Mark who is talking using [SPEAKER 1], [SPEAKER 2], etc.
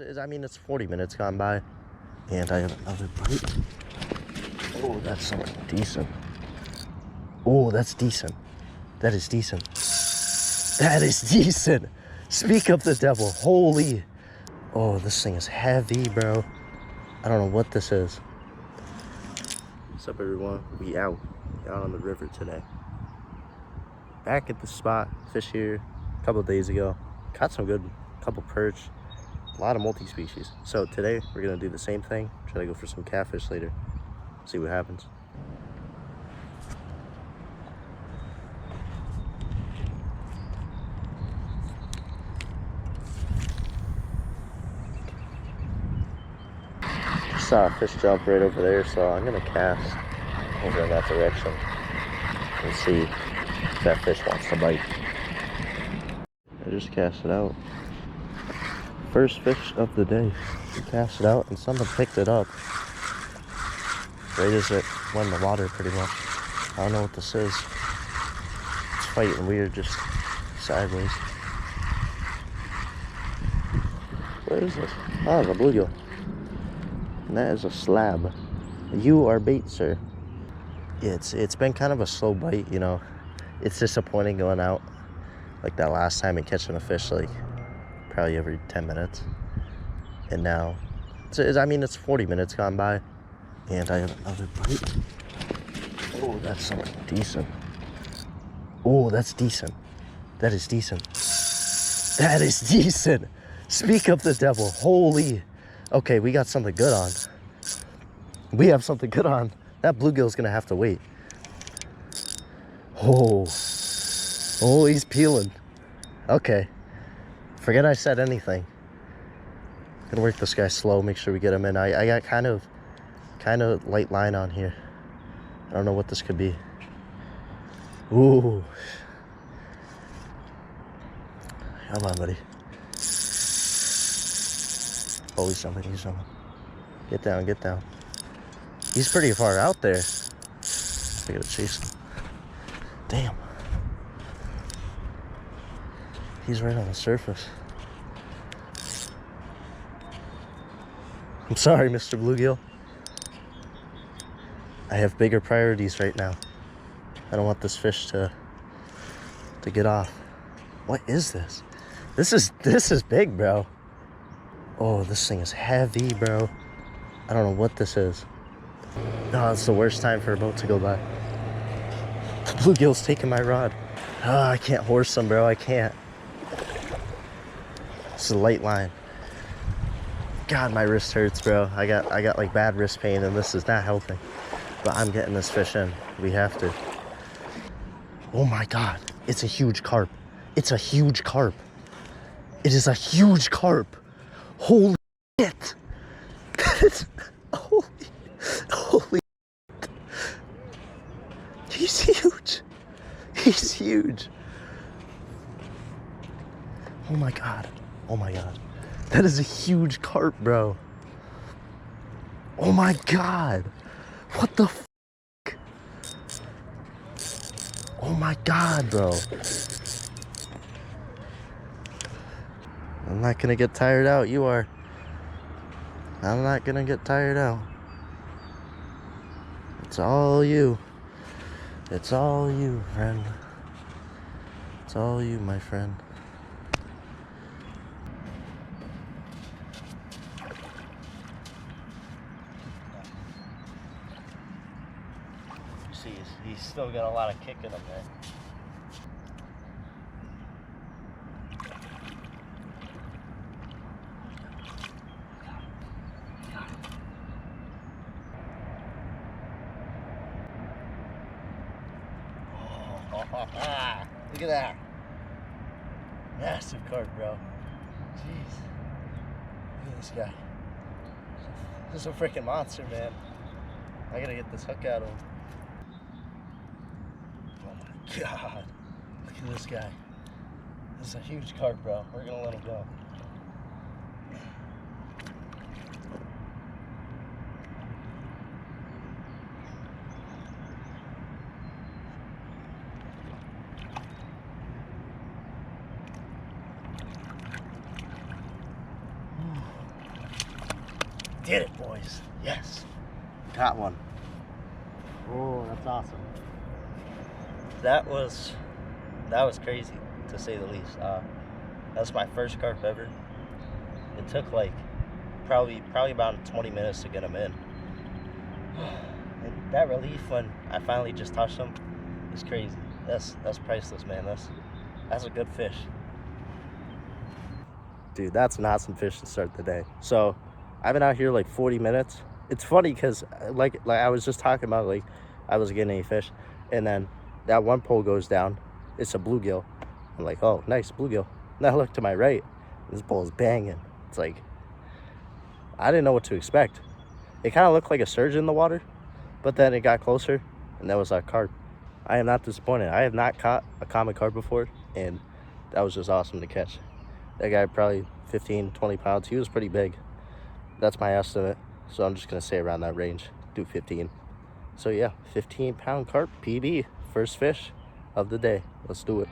[SPEAKER 1] I mean, it's 40 minutes gone by, and I have another bite. Oh, that's something decent. Oh, that's decent. That is decent. That is decent. Speak of the devil. Holy. Oh, this thing is heavy, bro. I don't know what this is. What's up, everyone? We out on the river today. Back at the spot, fish here a couple of days ago. Caught some good, couple perch, a lot of multi-species. So today we're gonna do the same thing. Try to go for some catfish later. See what happens. Saw a fish jump right over there, so I'm gonna cast over in that direction and see if that fish wants to bite. I just cast it out. First fish of the day. We cast it out and someone picked it up right as it went in the water, pretty much. I don't know what this is. It's fighting weird, just sideways. What is this? Oh, it's a bluegill. And that is a slab. You are bait, sir. Yeah, it's been kind of a slow bite, you know. It's disappointing going out like that last time and catching a fish like probably every 10 minutes. And now, I mean, it's 40 minutes gone by, and I have another bite. Oh, that's something decent. Oh, that's decent. That is decent. That is decent. Speak of the devil. Holy. Okay, we got something good on. We have something good on. That bluegill's gonna have to wait. Oh. Oh, he's peeling. Okay. Forget I said anything. Gonna work this guy slow, make sure we get him in. I got kind of light line on here. I don't know what this could be. Ooh. Come on, buddy. Oh, he's jumping, he's jumping. Get down, get down. He's pretty far out there. I gotta chase him. Damn. He's right on the surface. I'm sorry, Mr. Bluegill. I have bigger priorities right now. I don't want this fish to get off. What is this? This is big, bro. Oh, this thing is heavy, bro. I don't know what this is. No, it's the worst time for a boat to go by. The bluegill's taking my rod. Oh, I can't horse them, bro. I can't. It's a light line. God, my wrist hurts, bro. I got like bad wrist pain, and this is not helping. But I'm getting this fish in. We have to. Oh my God. It's a huge carp. It's a huge carp. It is a huge carp. Holy shit. Holy shit. He's huge. He's huge. Oh my God. Oh my God. That is a huge carp, bro. Oh my God. What the f***? Oh my God, bro. I'm not gonna get tired out. You are. I'm not gonna get tired out. It's all you. It's all you, friend. It's all you, my friend. You see, he's still got a lot of kick in him there. Look at that. Massive carp, bro. Jeez. Look at this guy. This is a freaking monster, man. I gotta get this hook out of him. Oh my God. Look at this guy. This is a huge carp, bro. We're gonna let him go. did it, boys. Yes. Got one.
[SPEAKER 2] Oh, that's awesome.
[SPEAKER 1] That was crazy, to say the least. That's my first carp ever. It took like probably about 20 minutes to get them in. And that relief when I finally just touched them is crazy. That's priceless, man. That's a good fish. Dude, that's an awesome fish to start the day. So I've been out here like 40 minutes. It's funny because like I was just talking about, like I wasn't getting any fish, and then that one pole goes down. It's a bluegill. I'm like, oh, nice bluegill. And I look to my right. This pole is banging. It's like, I didn't know what to expect. It kind of looked like a surge in the water, but then it got closer, and that was a carp. I am not disappointed. I have not caught a common carp before, and that was just awesome to catch. That guy probably 15, 20 pounds. He was pretty big. That's my estimate. So I'm just going to say around that range. Do 15. So yeah, 15-pound carp, PB. First fish of the day. Let's do it.